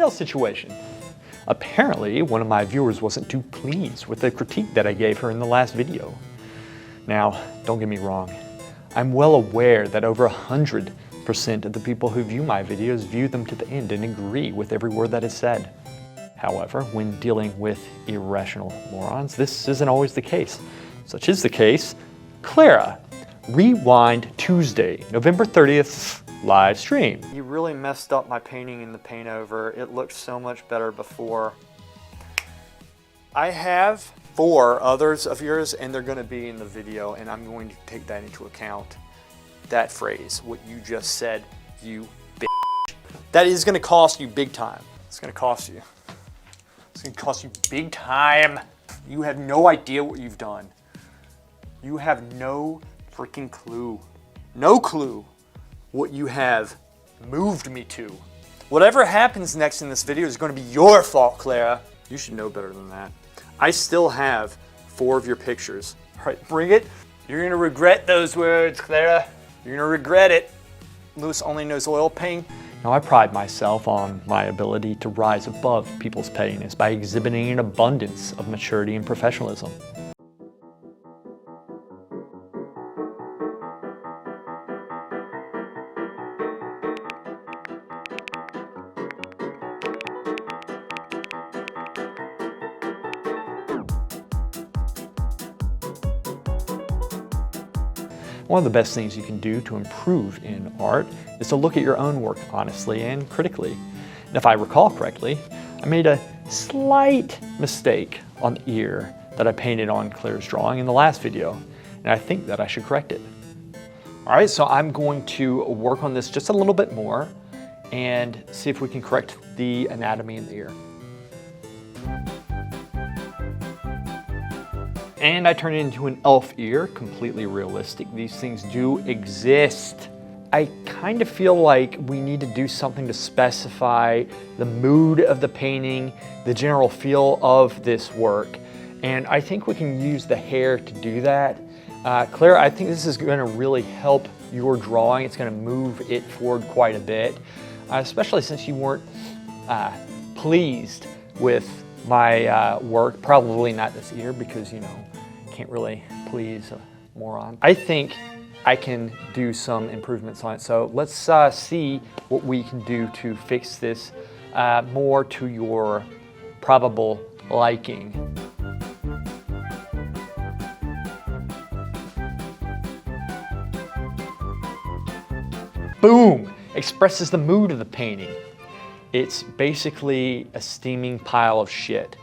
title situation. Apparently, one of my viewers wasn't too pleased with the critique that I gave her in the last video. Now, don't get me wrong. I'm well aware that over 100% of the people who view my videos view them to the end and agree with every word that is said. However, when dealing with irrational morons, this isn't always the case. Such is the case, Clara, Rewind Tuesday, November 30th live stream. You really messed up my painting in the paint over. It looked so much better before. I have 4 others of yours and they're gonna be in the video and I'm going to take that into account. That phrase, what you just said, you bitch. That is gonna cost you big time. It's gonna cost you. It's gonna cost you big time. You have no idea what you've done. You have no freaking clue. No clue what you have moved me to. Whatever happens next in this video is gonna be your fault, Clara. You should know better than that. I still have 4 of your pictures. All right, bring it. You're gonna regret those words, Clara. You're gonna regret it. Lewis only knows oil paint. Now, I pride myself on my ability to rise above people's pettiness by exhibiting an abundance of maturity and professionalism. One of the best things you can do to improve in art is to look at your own work honestly and critically. And if I recall correctly, I made a slight mistake on the ear that I painted on Claire's drawing in the last video, and I think that I should correct it. All right, so I'm going to work on this just a little bit more and see if we can correct the anatomy in the ear. And I turn it into an elf ear, completely realistic. These things do exist. I kind of feel like we need to do something to specify the mood of the painting, the general feel of this work. And I think we can use the hair to do that. Clara, I think this is gonna really help your drawing. It's gonna move it forward quite a bit, especially since you weren't pleased with my work. Probably not this ear because, you know, can't really please a moron. I think I can do some improvements on it. So let's see what we can do to fix this more to your probable liking. Boom! Expresses the mood of the painting. It's basically a steaming pile of shit.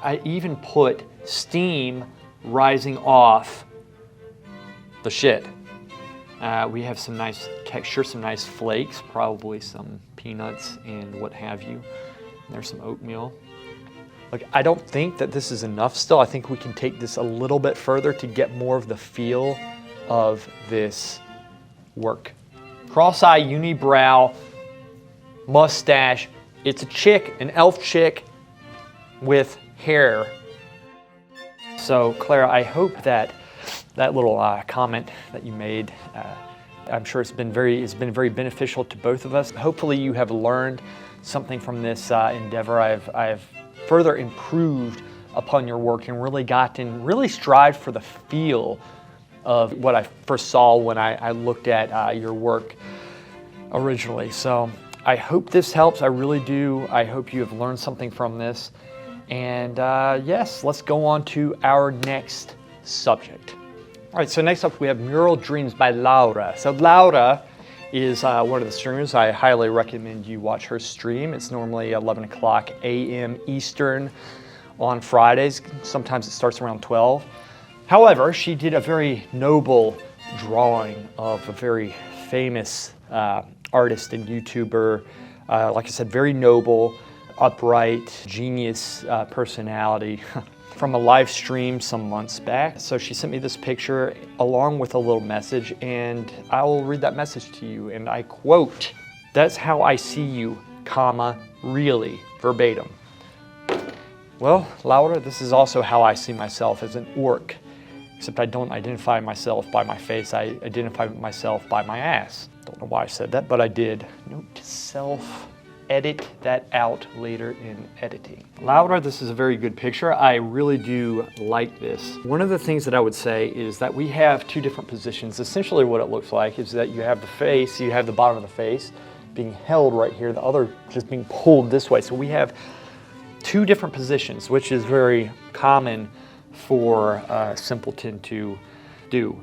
I even put steam rising off the shit. We have some nice texture, some nice flakes, probably some peanuts and what have you. And there's some oatmeal. Look, I don't think that this is enough still. I think we can take this a little bit further to get more of the feel of this work. Cross-eye, unibrow, mustache. It's a chick, an elf chick with hair. So Clara, I hope that that little comment that you made, I'm sure it's been very beneficial to both of us. Hopefully you have learned something from this endeavor. I've further improved upon your work and really strived for the feel of what I first saw when I looked at your work originally. So I hope this helps. I really do. I hope you have learned something from this. And yes, let's go on to our next subject. All right, so next up we have Mural Dreams by Laura. So Laura is one of the streamers. I highly recommend you watch her stream. It's normally 11 o'clock a.m. Eastern on Fridays. Sometimes it starts around 12. However, she did a very noble drawing of a very famous artist and YouTuber. Like I said, very noble, upright, genius personality from a live stream some months back. So she sent me this picture along with a little message, and I will read that message to you, and I quote, "That's how I see you, comma, really," verbatim. Well, Laura, this is also how I see myself as an orc, except I don't identify myself by my face, I identify myself by my ass. Don't know why I said that, but I did. Note to self, edit that out later in editing. Laura, this is a very good picture. I really do like this. One of the things that I would say is that we have two different positions. Essentially what it looks like is that you have the face, you have the bottom of the face being held right here, the other just being pulled this way. So we have two different positions, which is very common for a simpleton to do.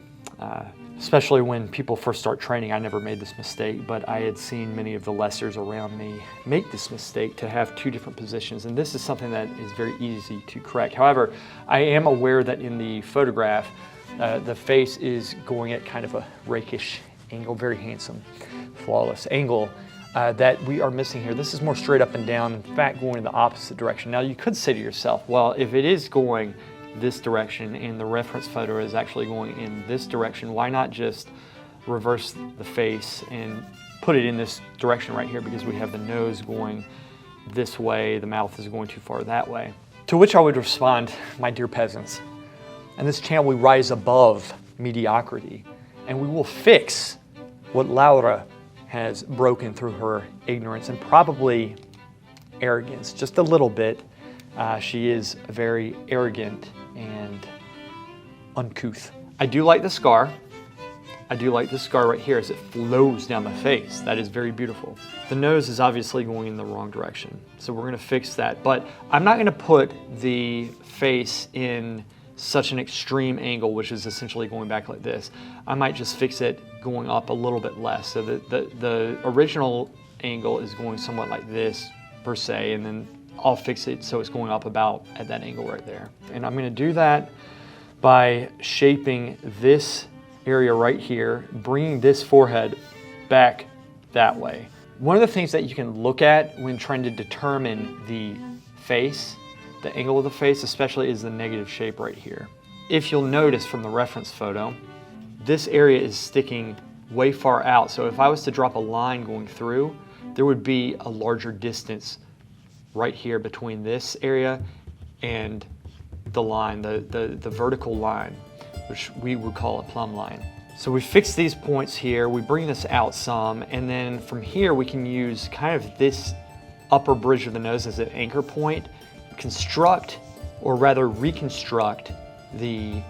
Especially when people first start training. I never made this mistake, but I had seen many of the lessers around me make this mistake to have two different positions, and this is something that is very easy to correct. However, I am aware that in the photograph, the face is going at kind of a rakish angle, very handsome, flawless angle that we are missing here. This is more straight up and down, in fact going in the opposite direction. Now you could say to yourself, well, if it is going this direction and the reference photo is actually going in this direction, why not just reverse the face and put it in this direction right here, because we have the nose going this way, the mouth is going too far that way. To which I would respond, my dear peasants, in this channel we rise above mediocrity and we will fix what Laura has broken through her ignorance and probably arrogance, just a little bit. She is very arrogant and uncouth. I do like the scar. I do like this scar right here as it flows down the face. That is very beautiful. The nose is obviously going in the wrong direction, so we're gonna fix that. But I'm not gonna put the face in such an extreme angle, which is essentially going back like this. I might just fix it going up a little bit less. So the original angle is going somewhat like this per se, and then I'll fix it so it's going up about at that angle right there. And I'm going to do that by shaping this area right here, bringing this forehead back that way. One of the things that you can look at when trying to determine the face, the angle of the face especially, is the negative shape right here. If you'll notice from the reference photo, this area is sticking way far out. So if I was to drop a line going through, there would be a larger distance right here between this area and the line, the vertical line, which we would call a plumb line. So we fix these points here, we bring this out some, and then from here we can use kind of this upper bridge of the nose as an anchor point, construct, or rather reconstruct, the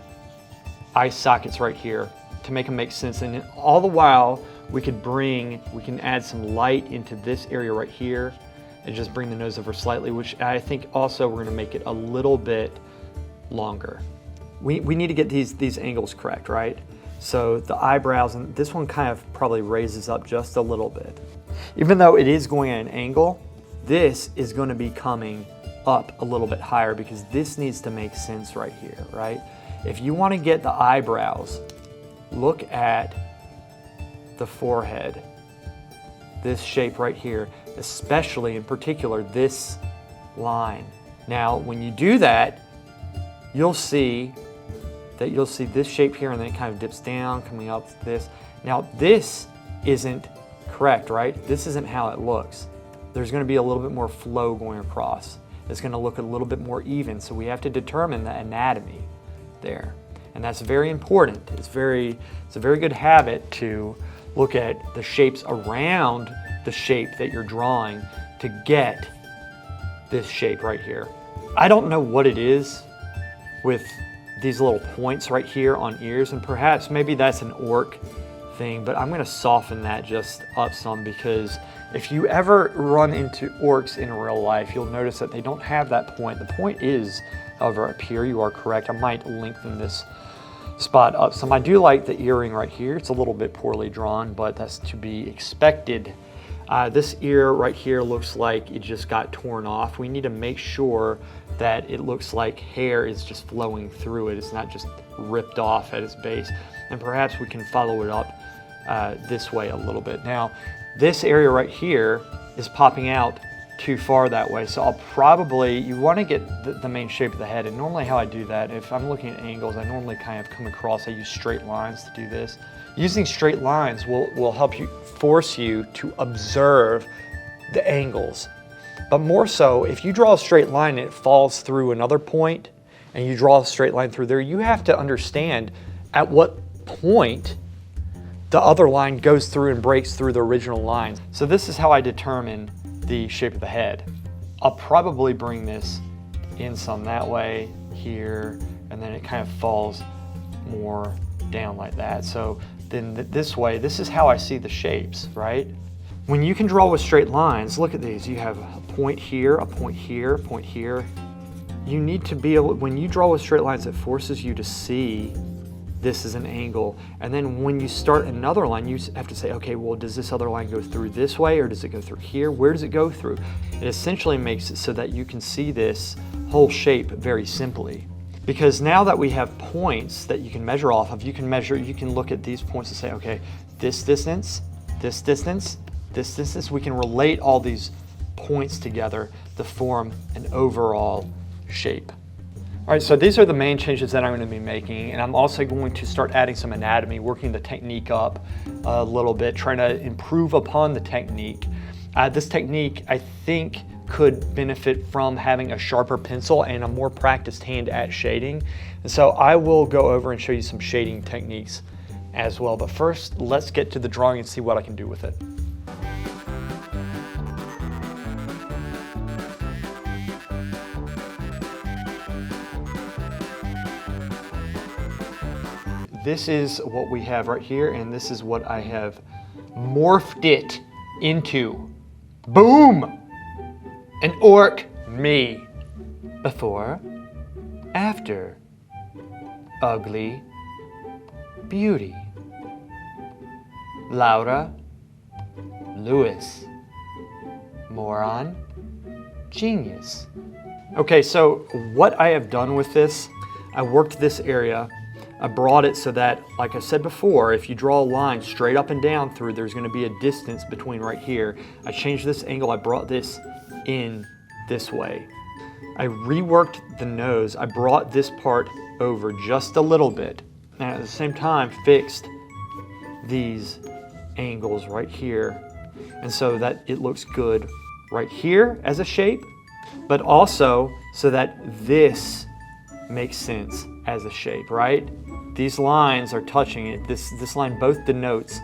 eye sockets right here to make them make sense. And all the while we can add some light into this area right here and just bring the nose over slightly, which I think also we're gonna make it a little bit longer. We need to get these angles correct, right? So the eyebrows, and this one kind of probably raises up just a little bit. Even though it is going at an angle, this is gonna be coming up a little bit higher because this needs to make sense right here, right? If you wanna get the eyebrows, look at the forehead, this shape right here, especially in particular this line. Now when you do that, you'll see this shape here, and then it kind of dips down, coming up to this. Now this isn't correct, right? This isn't how it looks. There's gonna be a little bit more flow going across. It's gonna look a little bit more even, so we have to determine the anatomy there. And that's very important. It's a very good habit to look at the shapes around the shape that you're drawing to get this shape right here. I don't know what it is with these little points right here on ears, and perhaps maybe that's an orc thing, but I'm gonna soften that just up some, because if you ever run into orcs in real life, you'll notice that they don't have that point. The point is, however, up here. You are correct. I might lengthen this spot up some. I do like the earring right here. It's a little bit poorly drawn, but that's to be expected. This ear right here looks like it just got torn off. We need to make sure that it looks like hair is just flowing through it. It's not just ripped off at its base. And perhaps we can follow it up this way a little bit. Now, this area right here is popping out too far that way. So you want to get the main shape of the head. And normally how I do that, if I'm looking at angles, I normally kind of come across, I use straight lines to do this. Using straight lines will help you, force you to observe the angles. But more so, if you draw a straight line and it falls through another point, and you draw a straight line through there, you have to understand at what point the other line goes through and breaks through the original line. So this is how I determine the shape of the head. I'll probably bring this in some that way here, and then it kind of falls more down like that. So then this way, this is how I see the shapes, right? When you can draw with straight lines, look at these. You have a point here, a point here, a point here. You need to be able, when you draw with straight lines, it forces you to see this is an angle. And then when you start another line, you have to say, okay, well, does this other line go through this way, or does it go through here? Where does it go through? It essentially makes it so that you can see this whole shape very simply. Because now that we have points that you can measure off of, you can look at these points and say, okay, this distance, this distance, this distance, we can relate all these points together to form an overall shape. All right, so these are the main changes that I'm going to be making, and I'm also going to start adding some anatomy, working the technique up a little bit, trying to improve upon the technique. This technique, I think, could benefit from having a sharper pencil and a more practiced hand at shading. And so I will go over and show you some shading techniques as well. But first, let's get to the drawing and see what I can do with it. This is what we have right here, and this is what I have morphed it into. Boom! An orc me. Before, after, ugly, beauty. Laura, Lewis, moron, genius. Okay, so what I have done with this, I worked this area. I brought it so that, like I said before, if you draw a line straight up and down through, there's going to be a distance between right here. I changed this angle, I brought this in this way. I reworked the nose, I brought this part over just a little bit, and at the same time fixed these angles right here, and so that it looks good right here as a shape, but also so that this makes sense as a shape, right? These lines are touching it. This line both denotes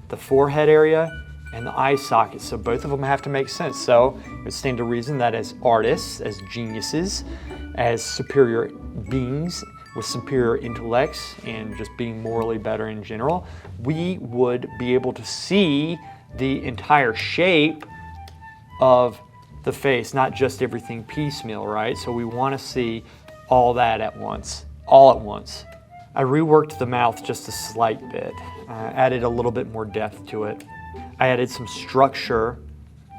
the forehead area and the eye socket, so both of them have to make sense. So it would stand to reason that as artists, as geniuses, as superior beings with superior intellects and just being morally better in general, we would be able to see the entire shape of the face, not just everything piecemeal, right? So we want to see all that at once, all at once. I reworked the mouth just a slight bit, added a little bit more depth to it. I added some structure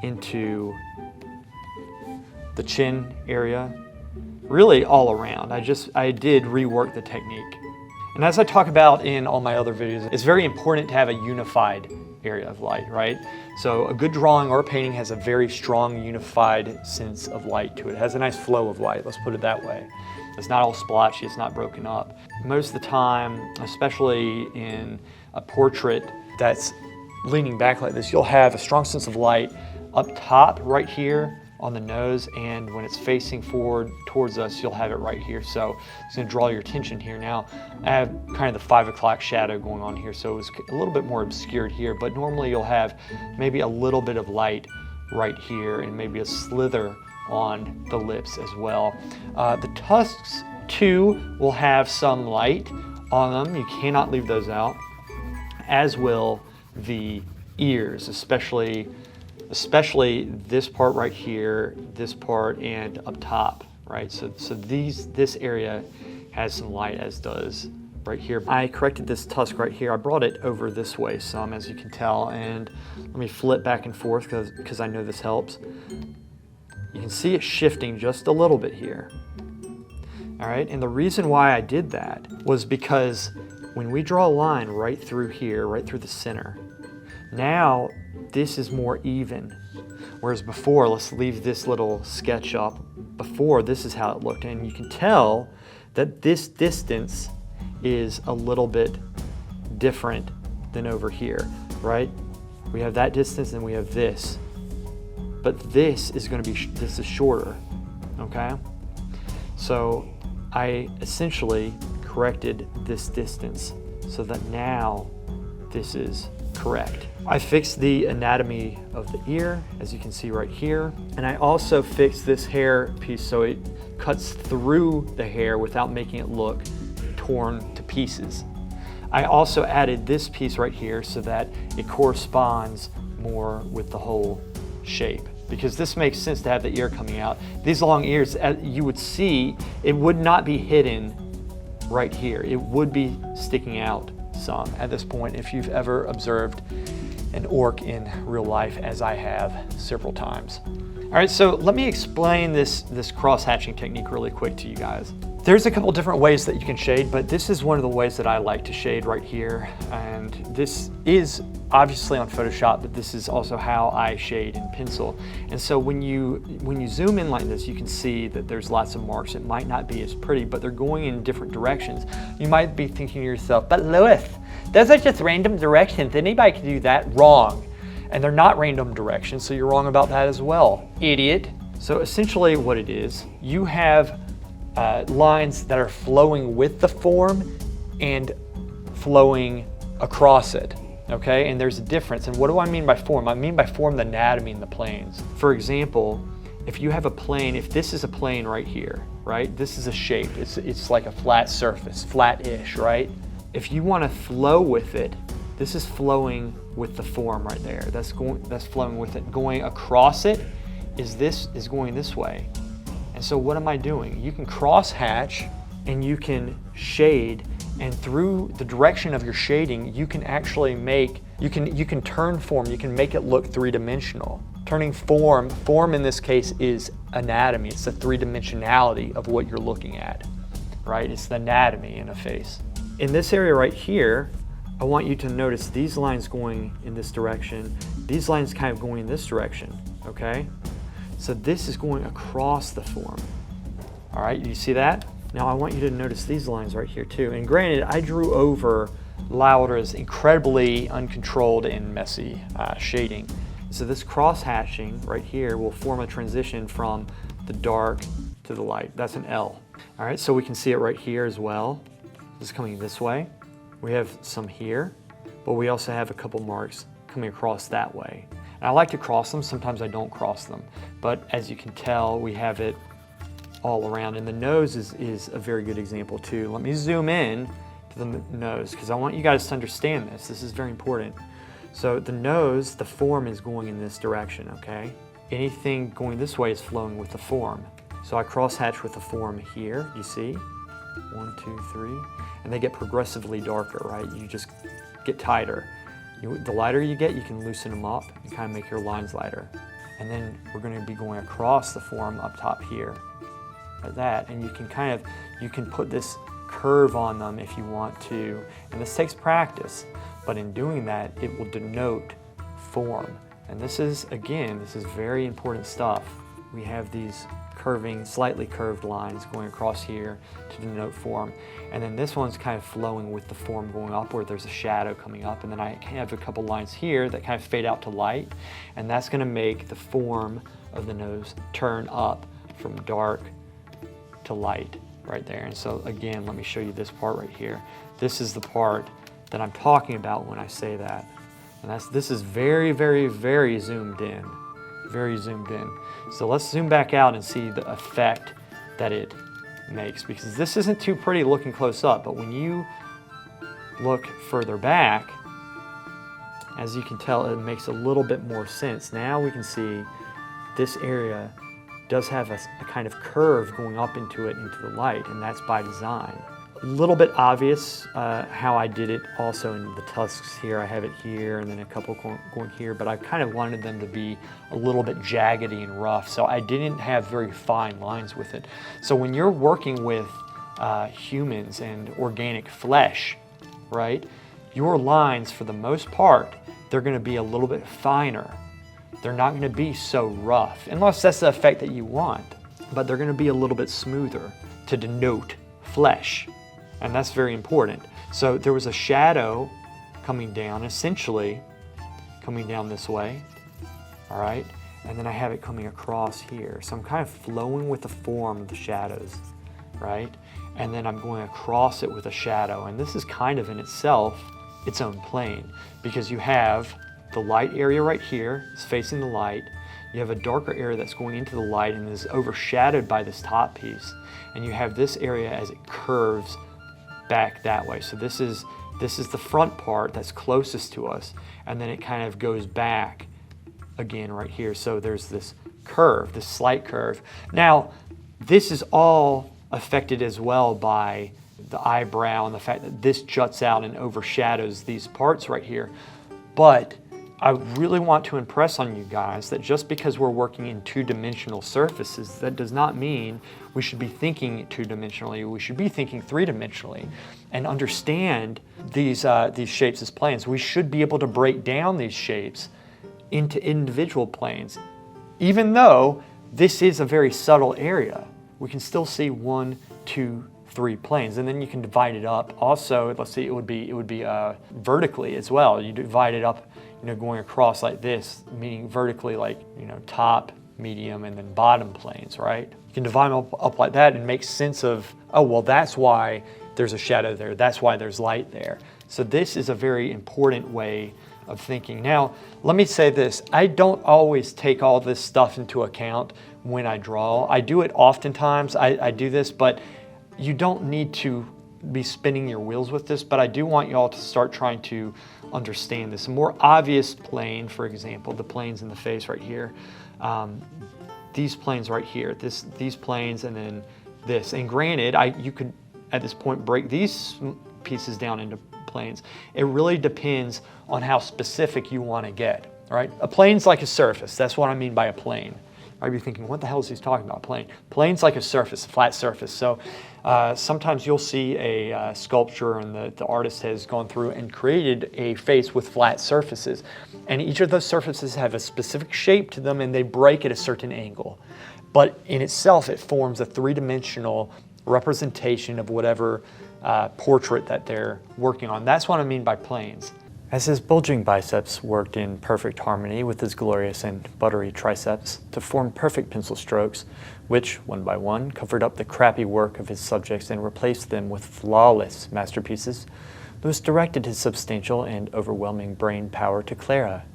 into the chin area, really all around. I did rework the technique. And as I talk about in all my other videos, it's very important to have a unified area of light, right? So a good drawing or a painting has a very strong unified sense of light to it. It has a nice flow of light, let's put it that way. It's not all splotchy, it's not broken up. Most of the time, especially in a portrait that's leaning back like this, you'll have a strong sense of light up top right here on the nose, and when it's facing forward towards us, you'll have it right here. So it's going to draw your attention here. Now, I have kind of the 5 o'clock shadow going on here, so it's a little bit more obscured here, but normally you'll have maybe a little bit of light right here and maybe a slither on the lips as well. The tusks too will have some light on them. You cannot leave those out, as will the ears, especially this part right here, this part, and up top, right? So this area has some light, as does right here. I corrected this tusk right here. I brought it over this way some, as you can tell, and let me flip back and forth because I know this helps. You can see it shifting just a little bit here. All right, and the reason why I did that was because when we draw a line right through here, right through the center, now this is more even. Whereas before, let's leave this little sketch up. Before, this is how it looked, and you can tell that this distance is a little bit different than over here, right? We have that distance and we have this. But this is going to be, this is shorter, okay? So I essentially corrected this distance so that now this is correct. I fixed the anatomy of the ear, as you can see right here. And I also fixed this hair piece so it cuts through the hair without making it look torn to pieces. I also added this piece right here so that it corresponds more with the whole shape, because this makes sense to have the ear coming out. These long ears, as you would see, it would not be hidden right here. It would be sticking out some at this point if you've ever observed an orc in real life, as I have several times. All right, so let me explain this cross-hatching technique really quick to you guys. There's a couple different ways that you can shade, but this is one of the ways that I like to shade right here. And this is obviously on Photoshop, but this is also how I shade in pencil. And so when you zoom in like this, you can see that there's lots of marks. It might not be as pretty, but they're going in different directions. You might be thinking to yourself, but Lewis, those are just random directions. Anybody can do that. Wrong. And they're not random directions, so you're wrong about that as well, idiot. So essentially what it is, you have lines that are flowing with the form and flowing across it, okay? And there's a difference. And what do I mean by form? I mean by form the anatomy in the planes. For example, if you have a plane, if this is a plane right here, right? This is a shape. It's like a flat surface, flat-ish, right? If you want to flow with it, this is flowing with the form right there. That's flowing with it. Going across it is going this way. And so what am I doing? You can cross hatch and you can shade, and through the direction of your shading, you can actually you can turn form, you can make it look three-dimensional. Turning form in this case is anatomy. It's the three-dimensionality of what you're looking at, right? It's the anatomy in a face. In this area right here, I want you to notice these lines going in this direction, these lines kind of going in this direction, okay? So this is going across the form. All right, you see that? Now I want you to notice these lines right here too. And granted, I drew over Laura's incredibly uncontrolled and messy shading. So this cross hatching right here will form a transition from the dark to the light. That's an L. All right, so we can see it right here as well. This is coming this way. We have some here, but we also have a couple marks coming across that way. And I like to cross them, sometimes I don't cross them. But as you can tell, we have it all around. And the nose is a very good example too. Let me zoom in to the nose, because I want you guys to understand this. This is very important. So the nose, the form is going in this direction, okay? Anything going this way is flowing with the form. So I cross hatch with the form here, you see? 1, 2, 3. And they get progressively darker, right? You just get tighter. The lighter you get, you can loosen them up and kind of make your lines lighter. And then we're going to be going across the form up top here, like that. And you can put this curve on them if you want to. And this takes practice, but in doing that, it will denote form. And this is very important stuff. We have these slightly curved lines going across here to denote form. And then this one's kind of flowing with the form going upward. There's a shadow coming up. And then I have a couple lines here that kind of fade out to light. And that's going to make the form of the nose turn up from dark to light right there. And so again, let me show you this part right here. This is the part that I'm talking about when I say that. And this is very, very, very zoomed in. Very zoomed in. So let's zoom back out and see the effect that it makes, because this isn't too pretty looking close up, but when you look further back, as you can tell, it makes a little bit more sense. Now we can see this area does have a kind of curve going up into the light, and that's by design. A little bit obvious how I did it also in the tusks here. I have it here and then a couple going here, but I kind of wanted them to be a little bit jaggedy and rough, so I didn't have very fine lines with it. So when you're working with humans and organic flesh, right, your lines for the most part, they're going to be a little bit finer. They're not going to be so rough, unless that's the effect that you want, but they're going to be a little bit smoother to denote flesh. And that's very important. So there was a shadow coming down, essentially coming down this way, all right? And then I have it coming across here. So I'm kind of flowing with the form of the shadows, right? And then I'm going across it with a shadow. And this is kind of in itself its own plane, because you have the light area right here is facing the light. You have a darker area that's going into the light and is overshadowed by this top piece. And you have this area as it curves back that way. So this is the front part that's closest to us, and then it kind of goes back again right here. So there's this curve, this slight curve. Now, this is all affected as well by the eyebrow and the fact that this juts out and overshadows these parts right here. But I really want to impress on you guys that just because we're working in two-dimensional surfaces, that does not mean we should be thinking two-dimensionally. We should be thinking three-dimensionally and understand these shapes as planes. We should be able to break down these shapes into individual planes. Even though this is a very subtle area, we can still see 1, 2, 3 planes, and then you can divide it up. Also, let's see, it would be vertically as well. You divide it up, going across like this, meaning vertically, like top, medium, and then bottom planes, right? You can divide them up like that and make sense of, oh, well, that's why there's a shadow there. That's why there's light there. So this is a very important way of thinking. Now, let me say this. I don't always take all this stuff into account when I draw. I do it oftentimes. I do this, but you don't need to be spinning your wheels with this, but I do want you all to start trying to understand this. A more obvious plane, for example, the planes in the face right here, these planes right here, these planes, and then this. And granted, you could at this point break these pieces down into planes. It really depends on how specific you want to get. All right, a plane's like a surface. That's what I mean by a plane. I'd be thinking, what the hell is he talking about? Plane. Plane's like a surface, a flat surface. So sometimes you'll see a sculpture and the artist has gone through and created a face with flat surfaces. And each of those surfaces have a specific shape to them and they break at a certain angle. But in itself, it forms a three-dimensional representation of whatever portrait that they're working on. That's what I mean by planes. As his bulging biceps worked in perfect harmony with his glorious and buttery triceps to form perfect pencil strokes, which, one by one, covered up the crappy work of his subjects and replaced them with flawless masterpieces, Lewis directed his substantial and overwhelming brain power to Clara.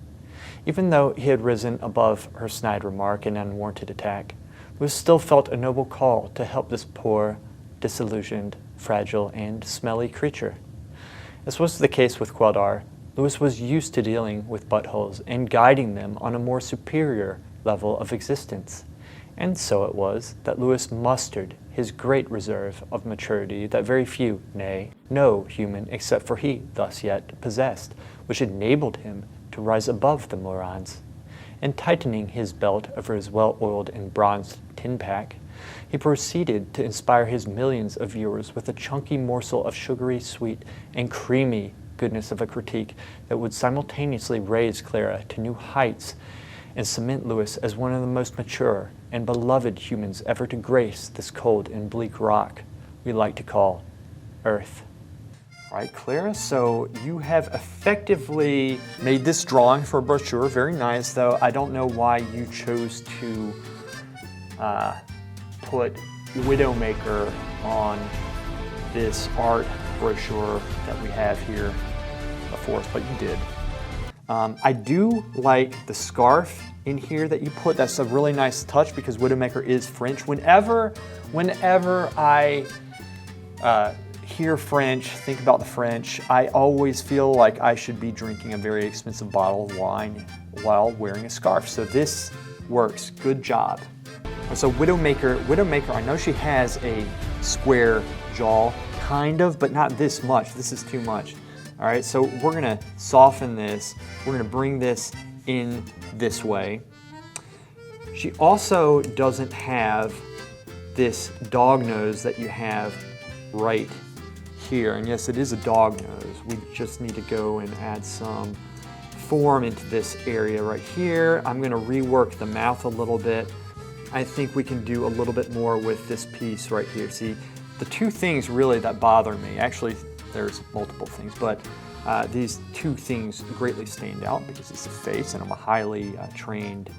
Even though he had risen above her snide remark and unwarranted attack, Lewis still felt a noble call to help this poor, disillusioned, fragile, and smelly creature. As was the case with Queldar, Lewis was used to dealing with buttholes and guiding them on a more superior level of existence. And so it was that Lewis mustered his great reserve of maturity that very few, nay, no human except for he thus yet possessed, which enabled him to rise above the morons. And tightening his belt over his well-oiled and bronzed tin pack, he proceeded to inspire his millions of viewers with a chunky morsel of sugary, sweet, and creamy goodness of a critique that would simultaneously raise Clara to new heights and cement Lewis as one of the most mature and beloved humans ever to grace this cold and bleak rock we like to call Earth. All right, Clara, so you have effectively made this drawing for a brochure. Very nice, though. I don't know why you chose to put Widowmaker on this art brochure that we have here before us, but you did. I do like the scarf in here that you put. That's a really nice touch because Widowmaker is French. Whenever I hear French, think about the French, I always feel like I should be drinking a very expensive bottle of wine while wearing a scarf. So this works. Good job. So Widowmaker, I know she has a square jaw, kind of, but not this much. This is too much. All right, so we're gonna soften this. We're gonna bring this in this way. She also doesn't have this dog nose that you have right here. And yes, it is a dog nose. We just need to go and add some form into this area right here. I'm gonna rework the mouth a little bit. I think we can do a little bit more with this piece right here. See, the two things really that bother me, actually there's multiple things, but these two things greatly stand out because it's the face and I'm a highly trained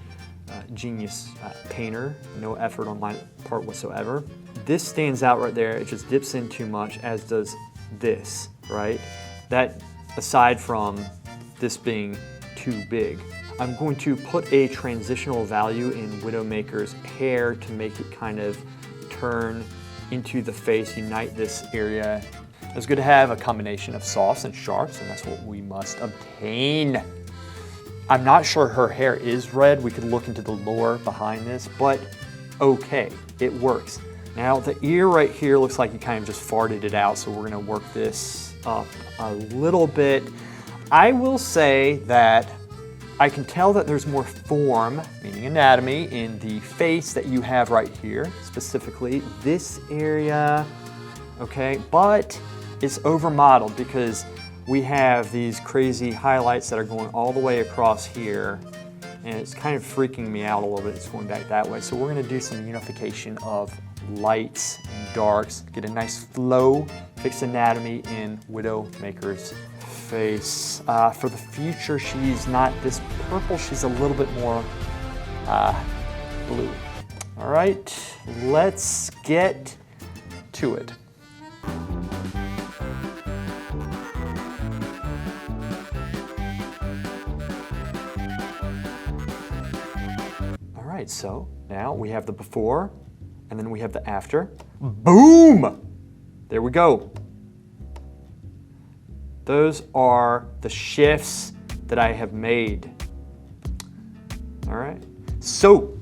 genius painter, no effort on my part whatsoever. This stands out right there, it just dips in too much, as does this, right? That, aside from this being too big. I'm going to put a transitional value in Widowmaker's hair to make it kind of turn into the face, unite this area. It's good to have a combination of softs and sharps, and that's what we must obtain. I'm not sure her hair is red. We could look into the lore behind this, but okay, it works. Now the ear right here looks like you kind of just farted it out, so we're gonna work this up a little bit. I will say that I can tell that there's more form, meaning anatomy, in the face that you have right here, specifically this area, okay? But it's over-modeled because we have these crazy highlights that are going all the way across here, and it's kind of freaking me out a little bit. It's going back that way. So we're gonna do some unification of lights and darks, get a nice flow, fix anatomy in Widowmaker's face. For the future, she's not this purple, she's a little bit more blue. All right, let's get to it. All right, so now we have the before and then we have the after. Boom! There we go. Those are the shifts that I have made. All right, so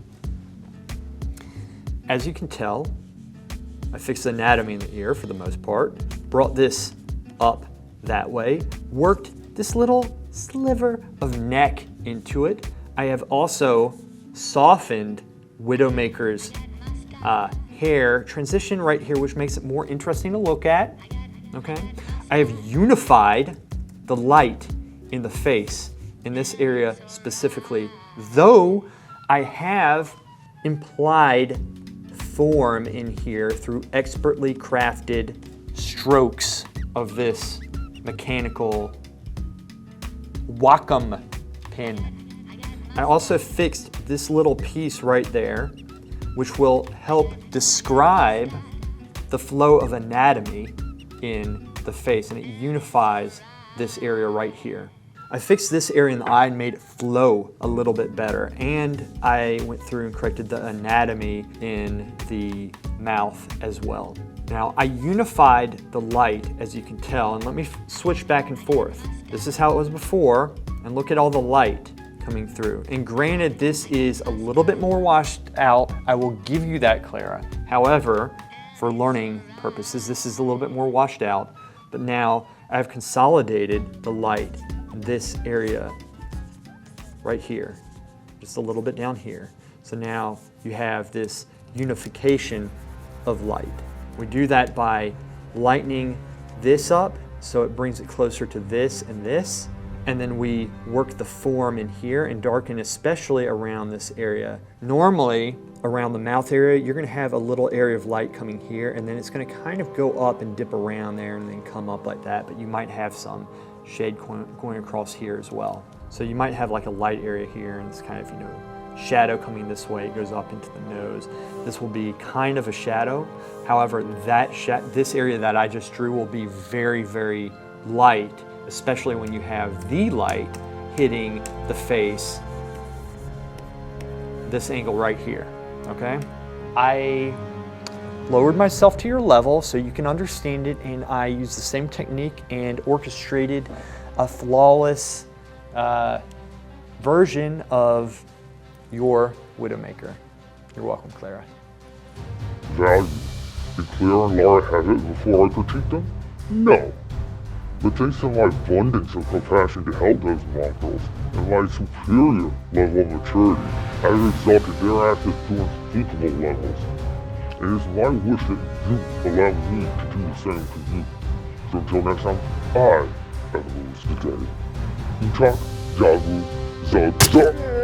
as you can tell, I fixed the anatomy in the ear for the most part, brought this up that way, worked this little sliver of neck into it. I have also softened Widowmaker's hair transition right here, which makes it more interesting to look at, okay? I have unified the light in the face in this area specifically, though I have implied form in here through expertly crafted strokes of this mechanical Wacom pin. I also fixed this little piece right there, which will help describe the flow of anatomy in the face, and it unifies this area right here. I fixed this area in the eye and made it flow a little bit better, and I went through and corrected the anatomy in the mouth as well. Now I unified the light, as you can tell, and let me switch back and forth. This is how it was before, and look at all the light coming through. And granted, this is a little bit more washed out. I will give you that, Clara. However, for learning purposes, this is a little bit more washed out, but now I've consolidated the light in this area right here, just a little bit down here. So now you have this unification of light. We do that by lightening this up so it brings it closer to this, and then we work the form in here and darken especially around this area. Normally, around the mouth area, you're gonna have a little area of light coming here, and then it's gonna kind of go up and dip around there and then come up like that, but you might have some shade going across here as well. So you might have like a light area here, and it's kind of, you know, shadow coming this way, it goes up into the nose. This will be kind of a shadow. However, this area that I just drew will be very, very light, especially when you have the light hitting the face, this angle right here, okay? I lowered myself to your level so you can understand it, and I used the same technique and orchestrated a flawless version of your Widowmaker. You're welcome, Clara. Value. Did Clara and Laura have it before I critique them? No. But thanks to my abundance of compassion to help those mongrels, and my superior level of maturity, I have exalted their asses to unspeakable levels. It is my wish that you allow me to do the same to you. So until next time, I have rules to carry. Untitled Chapter.